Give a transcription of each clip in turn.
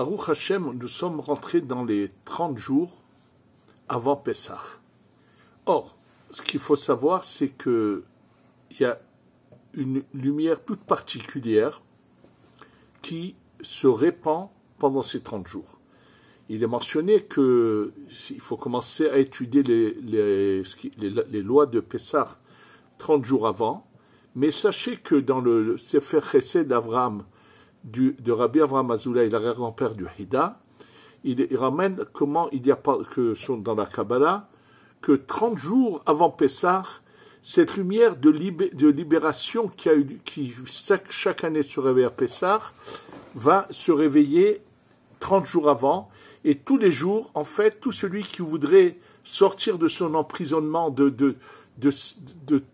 Baruch Hashem, nous sommes rentrés dans les 30 jours avant Pessah. Or, ce qu'il faut savoir, c'est qu'il y a une lumière toute particulière qui se répand pendant ces 30 jours. Il est mentionné qu'il faut commencer à étudier les lois de Pessah 30 jours avant, mais sachez que dans le Sefer Chesed d'Avraham, de Rabbi Avraham Azoulay, l'arrière-grand-père du Hida, il ramène comment il y a dans la Kabbalah que 30 jours avant Pessah, cette lumière de libération qui chaque année se réveille à Pessah va se réveiller 30 jours avant, et tous les jours, en fait, tout celui qui voudrait sortir de son emprisonnement, de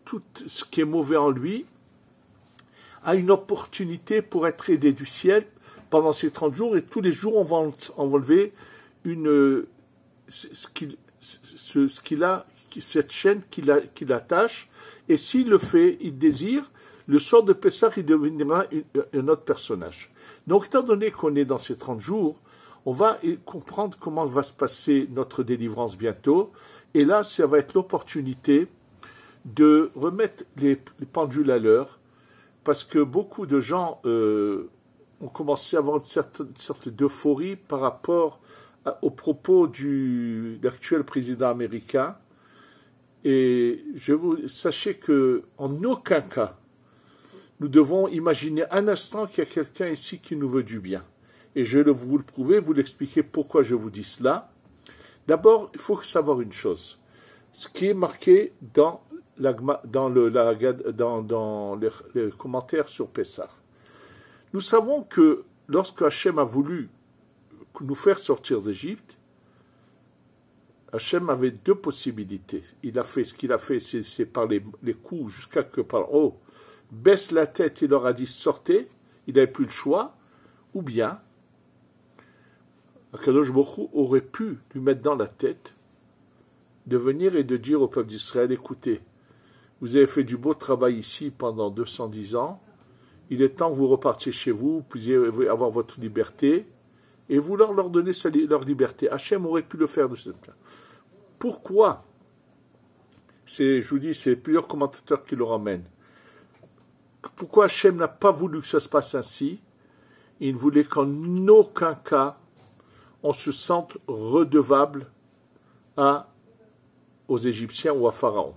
tout ce qui est mauvais en lui, a une opportunité pour être aidé du ciel pendant ces 30 jours, et tous les jours on va enlever cette chaîne qui l'attache, et s'il le fait, il désire, le soir de Pessah, il deviendra un autre personnage. Donc, étant donné qu'on est dans ces 30 jours, on va comprendre comment va se passer notre délivrance bientôt, et là, ça va être l'opportunité de remettre les pendules à l'heure, parce que beaucoup de gens ont commencé à avoir une sorte d'euphorie par rapport aux propos de l'actuel président américain. Et sachez qu'en aucun cas, nous devons imaginer un instant qu'il y a quelqu'un ici qui nous veut du bien. Et je vais vous le prouver, vous l'expliquer pourquoi je vous dis cela. D'abord, il faut savoir une chose. Ce qui est marqué dans les commentaires sur Pessah. Nous savons que lorsque Hachem a voulu nous faire sortir d'Égypte, Hachem avait deux possibilités. Il a fait ce qu'il a fait, c'est par les coups jusqu'à que par haut, baisse la tête et leur a dit sortez, il n'avait plus le choix, ou bien Akadosh Baruch Hu aurait pu lui mettre dans la tête de venir et de dire au peuple d'Israël, écoutez, vous avez fait du beau travail ici pendant 210 ans, il est temps que vous repartiez chez vous, vous puissiez avoir votre liberté, et vous leur donnez leur liberté. Hachem aurait pu le faire de cette manière. Pourquoi? Je vous dis, c'est plusieurs commentateurs qui le ramènent. Pourquoi Hachem n'a pas voulu que ça se passe ainsi? Il ne voulait qu'en aucun cas on se sente redevable aux Égyptiens ou à Pharaon.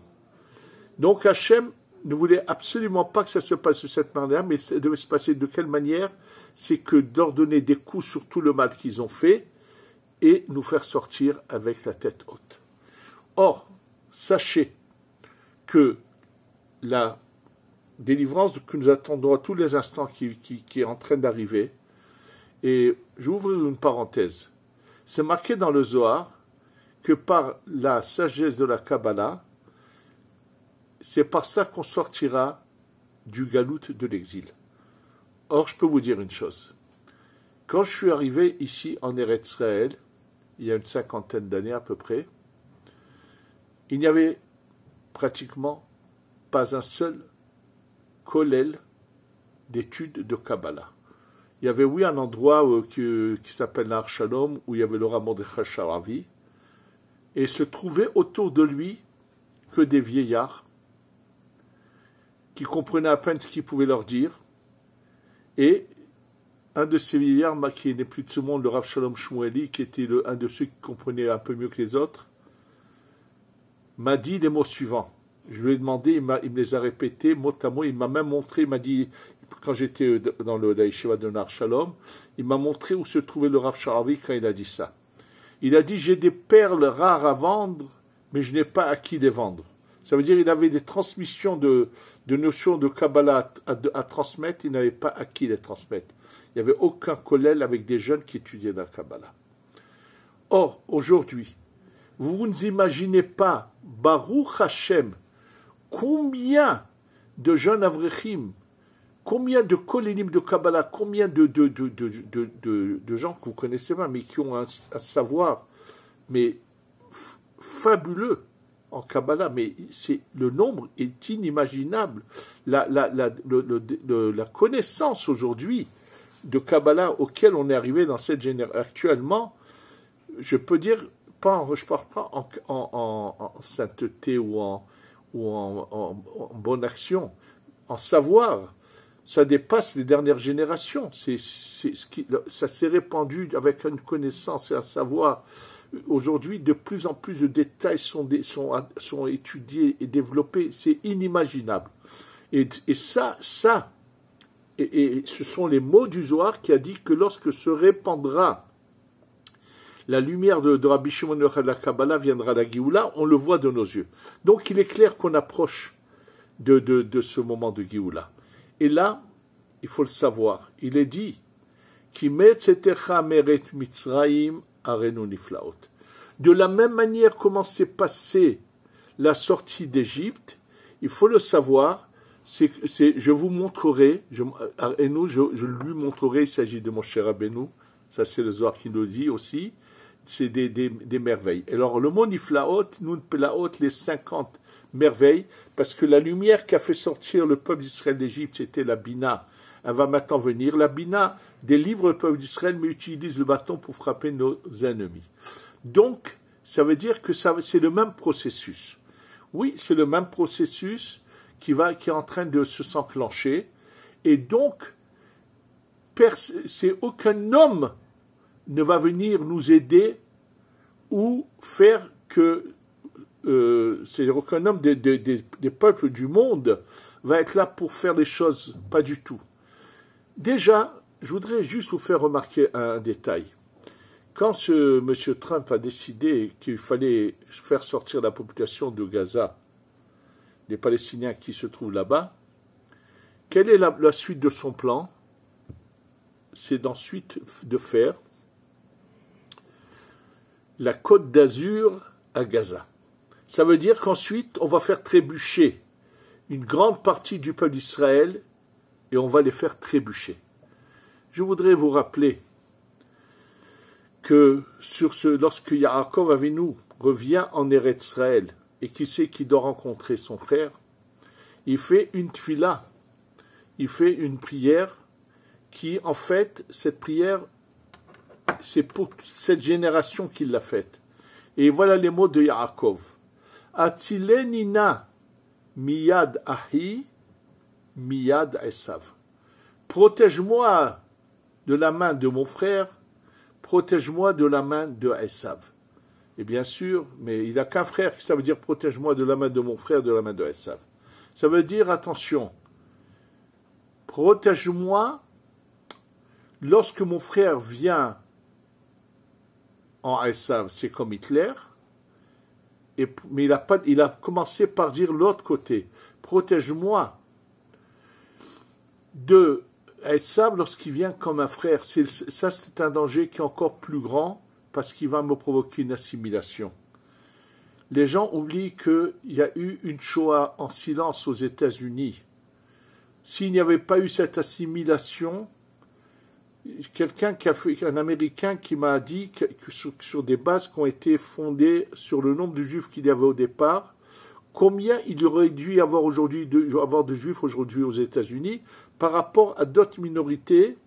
Donc Hachem ne voulait absolument pas que ça se passe de cette manière, mais ça devait se passer de quelle manière? C'est que d'ordonner des coups sur tout le mal qu'ils ont fait et nous faire sortir avec la tête haute. Or, sachez que la délivrance que nous attendons à tous les instants qui est en train d'arriver, et je vais ouvrir une parenthèse, c'est marqué dans le Zohar que par la sagesse de la Kabbalah, c'est par ça qu'on sortira du galout de l'exil. Or, je peux vous dire une chose. Quand je suis arrivé ici en Eretz Israël, il y a une 50aine d'années à peu près, il n'y avait pratiquement pas un seul kollel d'études de Kabbalah. Il y avait, oui, un endroit qui s'appelle Nahar Shalom, où il y avait le Rav Mordechai Sharavi, et se trouvait autour de lui que des vieillards qui comprenaient à peine ce qu'il pouvait leur dire, et un de ces vieillards, qui n'est plus de ce monde, le Rav Shalom Shmueli, qui était un de ceux qui comprenait un peu mieux que les autres, m'a dit les mots suivants. Je lui ai demandé, il me les a répétés, mot à mot, il m'a même montré, il m'a dit, quand j'étais dans la yeshiva de Nahar Shalom, il m'a montré où se trouvait le Rav Sharavi quand il a dit ça. Il a dit, j'ai des perles rares à vendre, mais je n'ai pas à qui les vendre. Ça veut dire qu'il avait des transmissions de notions de Kabbalah à transmettre, il n'avait pas à qui les transmettre. Il n'y avait aucun kollel avec des jeunes qui étudiaient la Kabbalah. Or, aujourd'hui, vous ne imaginez pas, Baruch Hashem, combien de jeunes avrechim, combien de kollénim de Kabbalah, combien de gens que vous connaissez pas, mais qui ont un savoir mais fabuleux en Kabbalah, mais le nombre est inimaginable. La connaissance aujourd'hui de Kabbalah auquel on est arrivé dans cette génération. Actuellement, je peux dire, je ne parle pas en sainteté ou en bonne action, en savoir. Ça dépasse les dernières générations. Ça s'est répandu avec une connaissance et un savoir. Aujourd'hui, de plus en plus de détails sont étudiés et développés. C'est inimaginable. Et ce sont les mots du Zohar qui a dit que lorsque se répandra la lumière de Rabbi Shimon de la Kabbalah, viendra la Géoula, on le voit de nos yeux. Donc il est clair qu'on approche de ce moment de Géoula. Et là, il faut le savoir, il est dit de la même manière comment s'est passée la sortie d'Égypte, il faut le savoir, je vous montrerai, je lui montrerai, il s'agit de mon cher Rabbeinu, ça c'est le Zohar qui nous dit aussi, c'est des merveilles. Alors le mot Niflaot, Nun Pelaot, les 50 merveilles, parce que la lumière qui a fait sortir le peuple d'Israël d'Égypte, c'était la Bina. Elle va maintenant venir. La Bina délivre le peuple d'Israël, mais utilise le bâton pour frapper nos ennemis. Donc, ça veut dire que c'est le même processus. Oui, c'est le même processus qui est en train de s'enclencher. Et donc, aucun homme ne va venir nous aider ou faire que c'est aucun homme des peuples du monde va être là pour faire les choses, pas du tout. Déjà, je voudrais juste vous faire remarquer un détail. Quand M. Trump a décidé qu'il fallait faire sortir la population de Gaza, les Palestiniens qui se trouvent là-bas, quelle est la suite de son plan? C'est d'ensuite de faire la côte d'Azur à Gaza. Ça veut dire qu'ensuite, on va faire trébucher une grande partie du peuple d'Israël et on va les faire trébucher. Je voudrais vous rappeler que lorsque Yaakov Avinu revient en Eretz Israël et qui sait qu'il doit rencontrer son frère, il fait une tfila, il fait une prière qui, en fait, cette prière, c'est pour cette génération qu'il l'a faite. Et voilà les mots de Yaakov. Atzilenina miyad ahi miyad esav. Protège-moi de la main de mon frère, protège-moi de la main de Esav. Et bien sûr, mais il n'a qu'un frère, ça veut dire protège-moi de la main de mon frère, de la main de Esav. Ça veut dire, attention, protège-moi lorsque mon frère vient en Esav, c'est comme Hitler, mais il a commencé par dire l'autre côté, protège-moi de Esav lorsqu'il vient comme un frère. Ça, c'est un danger qui est encore plus grand parce qu'il va me provoquer une assimilation. Les gens oublient qu'il y a eu une Shoah en silence aux États-Unis. S'il n'y avait pas eu cette assimilation, un Américain qui m'a dit que sur des bases qui ont été fondées sur le nombre de Juifs qu'il y avait au départ, combien il aurait dû y avoir de Juifs aujourd'hui aux États-Unis par rapport à d'autres minorités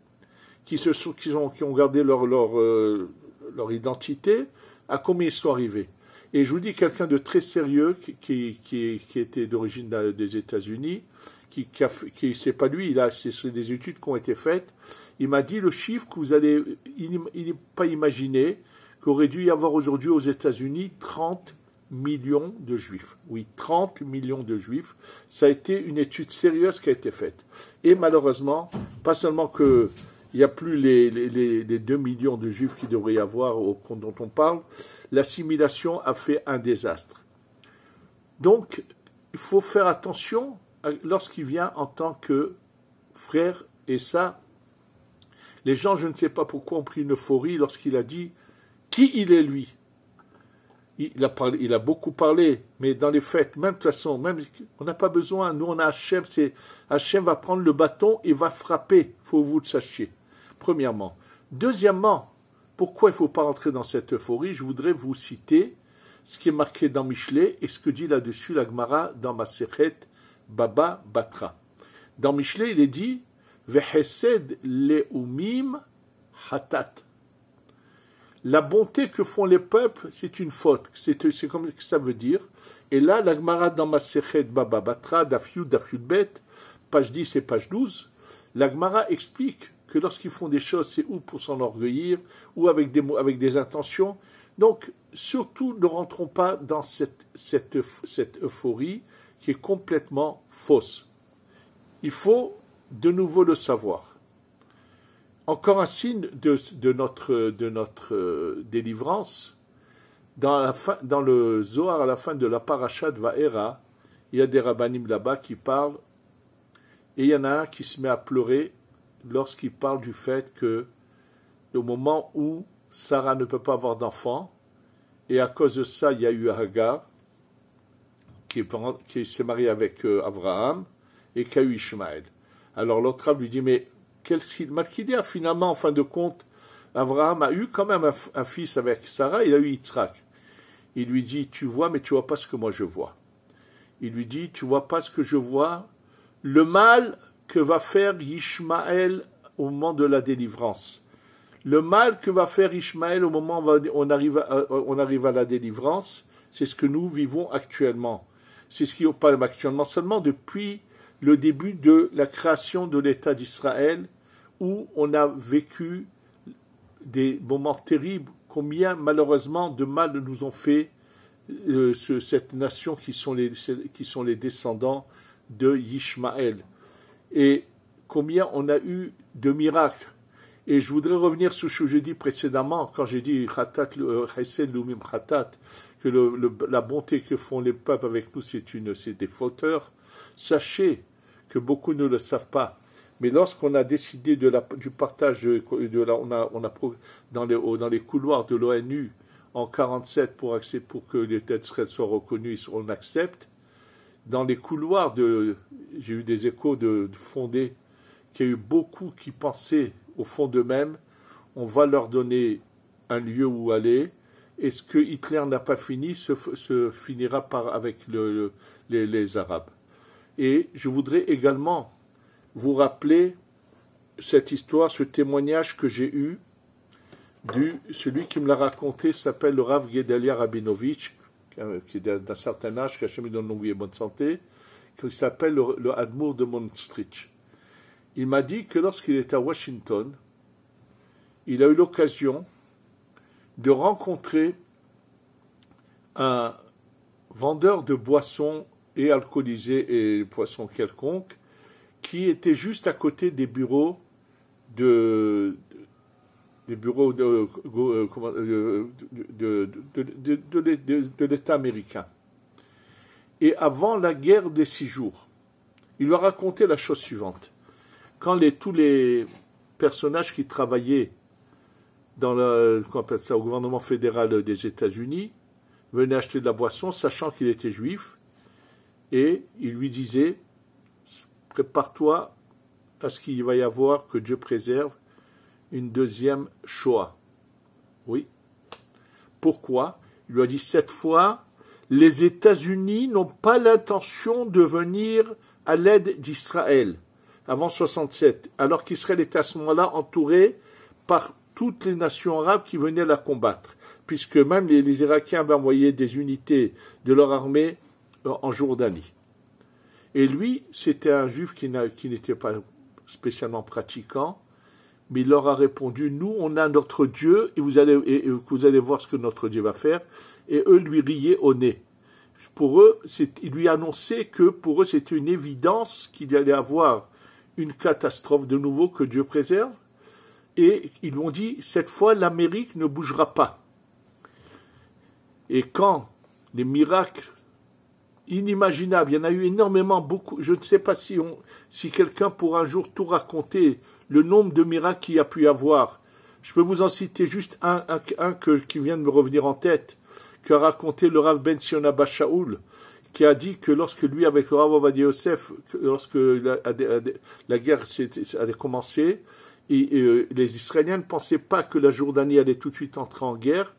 qui ont gardé leur identité, à combien ils sont arrivés. Et je vous dis, quelqu'un de très sérieux qui était d'origine des États-Unis, c'est pas lui, c'est des études qui ont été faites, il m'a dit le chiffre que vous allez pas imaginer qu'aurait dû y avoir aujourd'hui aux États-Unis 30 millions de Juifs. Oui, 30 millions de Juifs. Ça a été une étude sérieuse qui a été faite. Et malheureusement, pas seulement qu'il n'y a plus les 2 millions de Juifs qu'il devrait y avoir dont on parle, l'assimilation a fait un désastre. Donc, il faut faire attention lorsqu'il vient en tant que frère, et ça, les gens, je ne sais pas pourquoi, ont pris une euphorie lorsqu'il a dit qui il est lui. Il a beaucoup parlé, mais dans les faits, même de toute façon, on n'a pas besoin, nous on a Hachem, Hachem va prendre le bâton et va frapper, il faut que vous le sachiez, premièrement. Deuxièmement, pourquoi il ne faut pas rentrer dans cette euphorie? Je voudrais vous citer ce qui est marqué dans Michelet et ce que dit là-dessus la Gemara dans Masechet Baba Batra. Dans Michelet, il est dit Vehesed leumim hatat. La bonté que font les peuples, c'est une faute. C'est comme ça veut dire. Et là, la Gemara dans Masechet Baba Batra, Daf Yud Bet, page 10 et page 12, la Gemara explique que lorsqu'ils font des choses, c'est ou pour s'enorgueillir, ou avec des intentions. Donc, surtout, ne rentrons pas dans cette euphorie qui est complètement fausse. Il faut de nouveau le savoir. Encore un signe de notre délivrance. Dans le Zohar, à la fin de la Parashat Va'era, il y a des rabbanim là-bas qui parlent, et il y en a un qui se met à pleurer lorsqu'il parle du fait que au moment où Sarah ne peut pas avoir d'enfant, et à cause de ça, il y a eu Hagar, qui s'est mariée avec Abraham, et qui a eu Ishmaël. Alors l'autre homme lui dit, mais quel mal qu'il y a finalement, en fin de compte, Abraham a eu quand même un fils avec Sarah, il a eu Yitzhak. Il lui dit, tu vois, mais tu vois pas ce que moi je vois. Il lui dit, tu vois pas ce que je vois, le mal que va faire Ishmaël au moment de la délivrance. Le mal que va faire Ishmaël au moment où on arrive à la délivrance, c'est ce que nous vivons actuellement. C'est ce qui n'est pas actuellement seulement depuis le début de la création de l'État d'Israël, où on a vécu des moments terribles, combien malheureusement de mal nous ont fait cette nation qui sont les descendants de Ishmaël. Et combien on a eu de miracles. Et je voudrais revenir sur ce que j'ai dit précédemment, quand j'ai dit Chesed Lumim Khatat, que la bonté que font les peuples avec nous, c'est des fauteurs. Sachez que beaucoup ne le savent pas. Mais lorsqu'on a décidé du partage, dans les couloirs de l'ONU en 1947 pour que l'État d'Israël soit reconnu, on accepte. Dans les couloirs j'ai eu des échos de fondés, qu'il y a eu beaucoup qui pensaient au fond d'eux-mêmes, on va leur donner un lieu où aller, et ce que Hitler n'a pas fini se finira avec les Arabes. Et je voudrais également vous rappeler cette histoire, ce témoignage que j'ai eu celui qui me l'a raconté s'appelle le Rav Gedalia Rabinovitch, qui est d'un certain âge, qui a jamais donné longue vie et bonne santé, qui s'appelle le Admour de Monstrich. Il m'a dit que lorsqu'il était à Washington, il a eu l'occasion de rencontrer un vendeur de boissons et alcoolisés et poissons quelconques qui était juste à côté des bureaux de l'État américain. Et avant la guerre des 6 jours, il lui a raconté la chose suivante. Quand tous les personnages qui travaillaient au gouvernement fédéral des États-Unis venaient acheter de la boisson, sachant qu'il était juif, et il lui disait, prépare-toi à ce qu'il va y avoir, que Dieu préserve, une deuxième Shoah. Oui. Pourquoi? Il lui a dit, cette fois, les États-Unis n'ont pas l'intention de venir à l'aide d'Israël avant 67, alors qu'Israël était à ce moment-là entouré par toutes les nations arabes qui venaient la combattre, puisque même les Irakiens avaient envoyé des unités de leur armée en Jordanie. Et lui, c'était un juif qui n'était pas spécialement pratiquant, mais il leur a répondu, nous, on a notre Dieu, et vous allez voir ce que notre Dieu va faire. Et eux lui riaient au nez. Pour eux, il lui annonçait que pour eux, c'était une évidence qu'il y allait avoir une catastrophe de nouveau, que Dieu préserve. Et ils lui ont dit, cette fois, l'Amérique ne bougera pas. Et quand les miracles inimaginables, il y en a eu énormément, beaucoup, je ne sais pas si quelqu'un pourra un jour tout raconter, le nombre de miracles qu'il y a pu y avoir. Je peux vous en citer juste un qui vient de me revenir en tête, qu'a raconté le Rav Ben Sion Abba Shaul, qui a dit que lorsque lui, avec le Rav Ovadia Yosef, lorsque la guerre avait commencé, et les Israéliens ne pensaient pas que la Jordanie allait tout de suite entrer en guerre,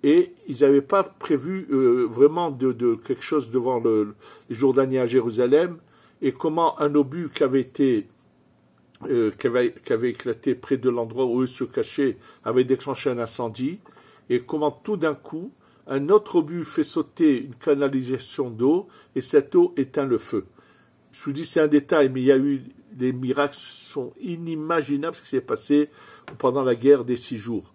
et ils n'avaient pas prévu vraiment de quelque chose devant les Jordaniens à Jérusalem, et comment un obus qui avait été qui avait éclaté près de l'endroit où eux se cachaient, avait déclenché un incendie, et comment tout d'un coup, un autre obus fait sauter une canalisation d'eau, et cette eau éteint le feu. Je vous dis, c'est un détail, mais il y a eu des miracles sont inimaginables ce qui s'est passé pendant la guerre des 6 jours.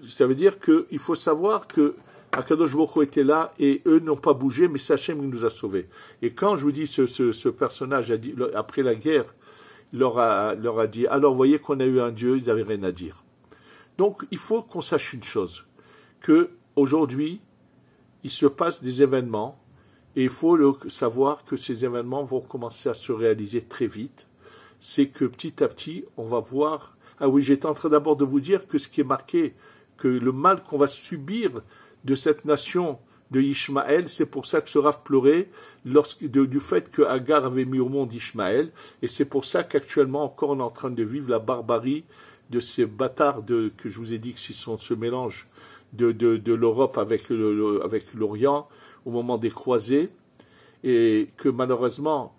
Ça veut dire qu'il faut savoir que Akadosh Baruch Hu était là et eux n'ont pas bougé, mais c'est Hachem qui nous a sauvés. Et quand je vous dis ce personnage a dit, après la guerre, leur a dit, alors voyez qu'on a eu un Dieu, ils n'avaient rien à dire. Donc il faut qu'on sache une chose, que aujourd'hui il se passe des événements et il faut savoir que ces événements vont commencer à se réaliser très vite. C'est que petit à petit on va voir. Ah oui, j'étais en train d'abord de vous dire que ce qui est marqué, que le mal qu'on va subir de cette nation de Ishmaël, c'est pour ça que ce Rav pleurait du fait que Agar avait mis au monde Ishmaël, et c'est pour ça qu'actuellement encore on est en train de vivre la barbarie de ces bâtards que je vous ai dit que ce mélange de l'Europe avec l'Orient au moment des croisés, et que malheureusement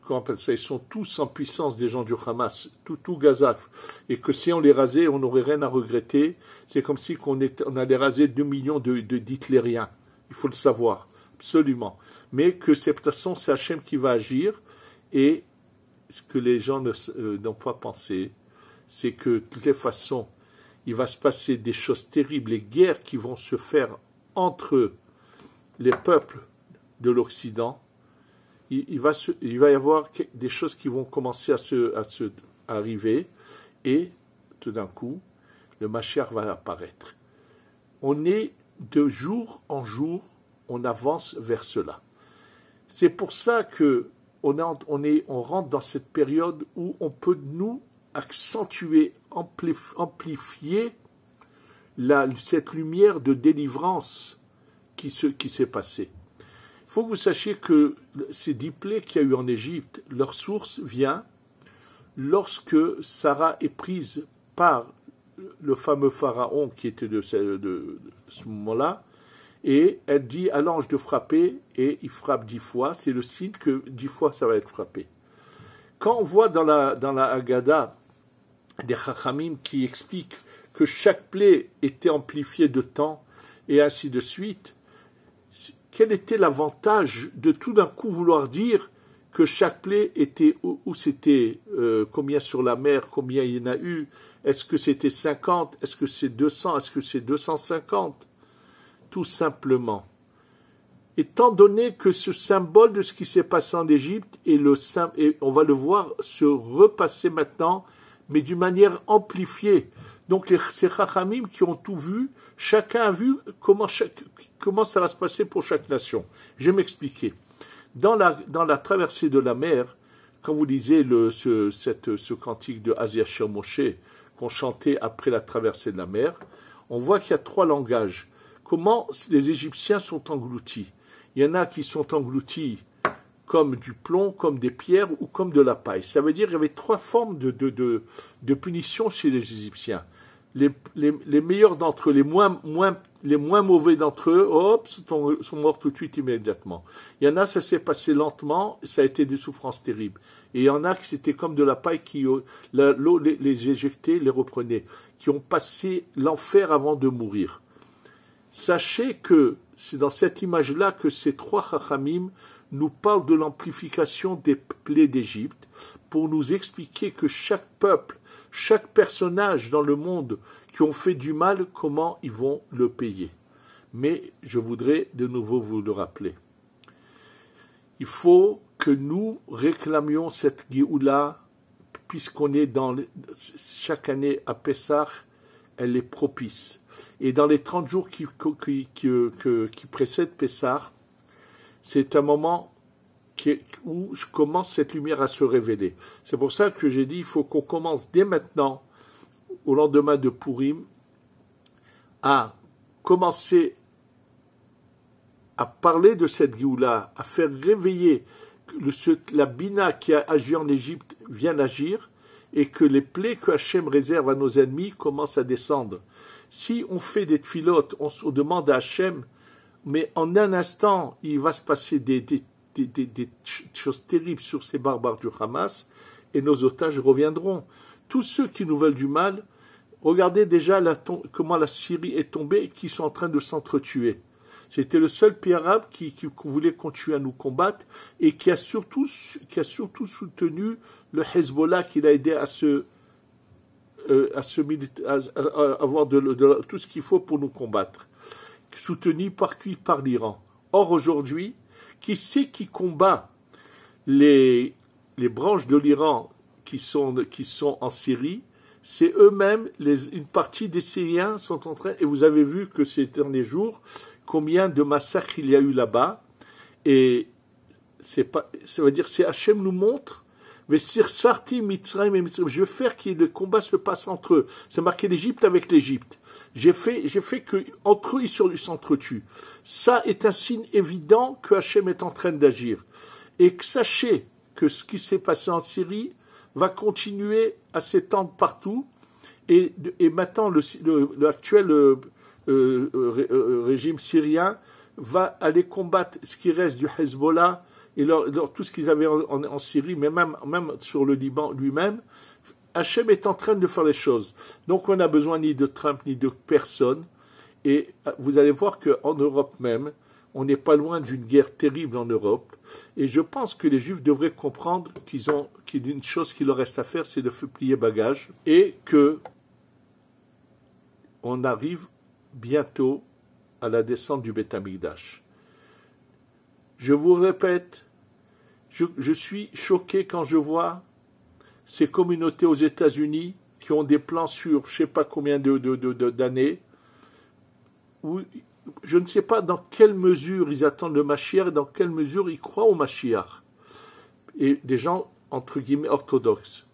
comment on appelle ça, ils sont tous en puissance des gens du Hamas, tout Gaza, et que si on les rasait, on n'aurait rien à regretter. C'est comme si on allait raser 2 millions d'Hitlériens. Il faut le savoir, absolument. Mais que de toute façon, c'est Hachem qui va agir, et ce que les gens n'ont pas pensé, c'est que de toutes les façons, il va se passer des choses terribles, les guerres qui vont se faire entre les peuples de l'Occident. Il va y avoir des choses qui vont commencer à arriver, et tout d'un coup, le Mashiach va apparaître. On est de jour en jour, on avance vers cela. C'est pour ça que on rentre dans cette période où on peut nous accentuer, amplifier cette lumière de délivrance qui s'est passée. Il faut que vous sachiez que ces 10 plaies qu'il y a eu en Égypte, leur source vient lorsque Sarah est prise par le fameux pharaon qui était de ce moment-là, et elle dit à l'ange de frapper, et il frappe 10 fois, c'est le signe que 10 fois ça va être frappé. Quand on voit dans la Haggadah des Chachamim qui expliquent que chaque plaie était amplifiée de temps, et ainsi de suite, quel était l'avantage de tout d'un coup vouloir dire que chaque plaie était, où c'était, combien sur la mer, combien il y en a eu, est-ce que c'était 50, est-ce que c'est 200, est-ce que c'est 250? Tout simplement. Étant donné que ce symbole de ce qui s'est passé en Égypte, et on va le voir se repasser maintenant, mais d'une manière amplifiée. Donc ces Chachamim qui ont tout vu, chacun a vu comment ça va se passer pour chaque nation. Je vais m'expliquer. Dans la traversée de la mer, quand vous lisez ce cantique de Asiachir Moshe qu'on chantait après la traversée de la mer, on voit qu'il y a 3 langages. Comment les Égyptiens sont engloutis. Il y en a qui sont engloutis comme du plomb, comme des pierres ou comme de la paille. Ça veut dire qu'il y avait 3 formes de punition chez les Égyptiens. Les meilleurs d'entre eux, les moins mauvais d'entre eux, hop, sont morts tout de suite, immédiatement. Il y en a, ça s'est passé lentement, ça a été des souffrances terribles. Et il y en a qui c'était comme de la paille l'eau les éjectait, les reprenait, qui ont passé l'enfer avant de mourir. Sachez que c'est dans cette image-là que ces 3 Chachamim nous parlent de l'amplification des plaies d'Égypte pour nous expliquer que chaque peuple, chaque personnage dans le monde qui ont fait du mal, comment ils vont le payer. Mais je voudrais de nouveau vous le rappeler. Il faut que nous réclamions cette Géoula, puisqu'on est chaque année à Pessah, elle est propice. Et dans les 30 jours qui précèdent Pessah, c'est un moment où commence cette lumière à se révéler. C'est pour ça que j'ai dit il faut qu'on commence dès maintenant, au lendemain de Purim, à commencer à parler de cette Géoula, à faire réveiller la Bina qui a agi en Égypte vienne agir, et que les plaies que Hachem réserve à nos ennemis commencent à descendre. Si on fait des tfilotes, on demande à Hachem, mais en un instant, il va se passer des choses terribles sur ces barbares du Hamas, et nos otages reviendront. Tous ceux qui nous veulent du mal, regardez déjà comment la Syrie est tombée et qui sont en train de s'entretuer. C'était le seul pays arabe qui voulait continuer à nous combattre et qui a surtout soutenu le Hezbollah, qui l'a aidé à avoir tout ce qu'il faut pour nous combattre, soutenu par l'Iran. Or aujourd'hui, qui c'est qui combat les branches de l'Iran qui sont en Syrie? C'est eux-mêmes, une partie des Syriens sont en train, et vous avez vu que ces derniers jours, combien de massacres il y a eu là-bas, et ça veut dire, c'est Hachem nous montre, je veux faire que le combat se passe entre eux. C'est marqué l'Égypte avec l'Égypte. J'ai fait que entre eux, ils s'entretuent. Ça est un signe évident que Hachem est en train d'agir. Et sachez que ce qui s'est passé en Syrie va continuer à s'étendre partout. Et maintenant, l'actuel régime syrien va aller combattre ce qui reste du Hezbollah et tout ce qu'ils avaient en Syrie, mais même sur le Liban lui-même. Hachem est en train de faire les choses. Donc on n'a besoin ni de Trump ni de personne. Et vous allez voir qu'en Europe même, on n'est pas loin d'une guerre terrible en Europe. Et je pense que les Juifs devraient comprendre qu'il y a une chose qu'il leur reste à faire, c'est de plier bagage. Et que on arrive bientôt à la descente du Beth Amikdash. Je vous répète, je suis choqué quand je vois ces communautés aux États-Unis qui ont des plans sur je ne sais pas combien d'années, où je ne sais pas dans quelle mesure ils attendent le Mashiach et dans quelle mesure ils croient au Mashiach. Et des gens, entre guillemets, orthodoxes.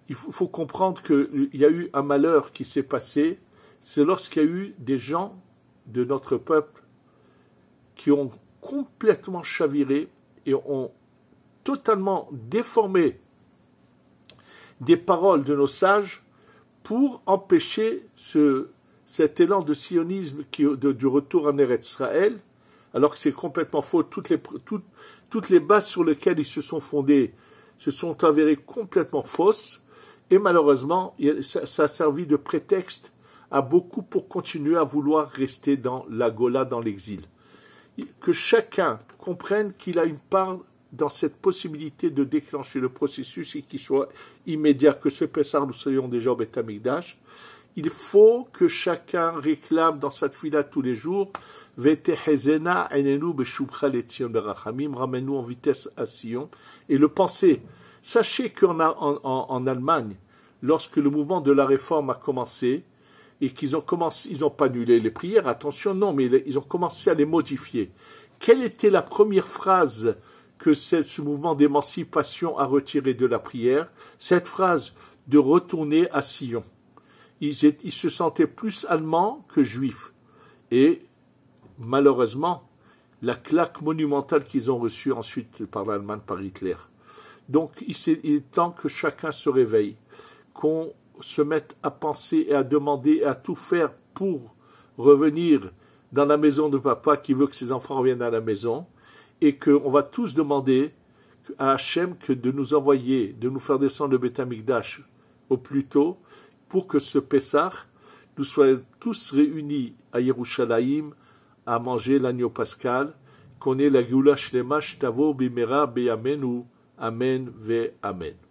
Il faut comprendre qu'il y a eu un malheur qui s'est passé, c'est lorsqu'il y a eu des gens de notre peuple qui ont complètement chaviré et ont totalement déformé des paroles de nos sages pour empêcher cet élan de sionisme du retour en Eretz Israël, alors que c'est complètement faux. Toutes les bases sur lesquelles ils se sont fondés se sont avérées complètement fausses, et malheureusement, ça a servi de prétexte à beaucoup pour continuer à vouloir rester dans la Gola, dans l'exil. Que chacun comprenne qu'il a une part dans cette possibilité de déclencher le processus et qu'il soit immédiat, que ce Pessah nous soyons déjà au Beth Amikdash. Il faut que chacun réclame dans sa tefila tous les jours Vetehezena enenu beshubcha letzion berachamim, ramène-nous en vitesse à Sion, et le penser. Sachez qu'en Allemagne, lorsque le mouvement de la réforme a commencé, et qu'ils ont commencé, ils n'ont pas annulé les prières, attention, non, mais ils ont commencé à les modifier. Quelle était la première phrase que ce mouvement d'émancipation a retirée de la prière? Cette phrase de retourner à Sion. Ils se sentaient plus allemands que juifs. Et malheureusement, la claque monumentale qu'ils ont reçue ensuite par l'Allemagne, par Hitler. Donc il est temps que chacun se réveille, qu'on se mette à penser et à demander et à tout faire pour revenir dans la maison de papa qui veut que ses enfants reviennent à la maison, et qu'on va tous demander à Hachem de nous envoyer, de nous faire descendre le Beth Amikdash au plus tôt, pour que ce Pessah, nous soyons tous réunis à Yerushalayim à manger l'agneau pascal, qu'on ait la Geoula Shlema Shtavo Bimera Beyamenu, Amen ve Amen.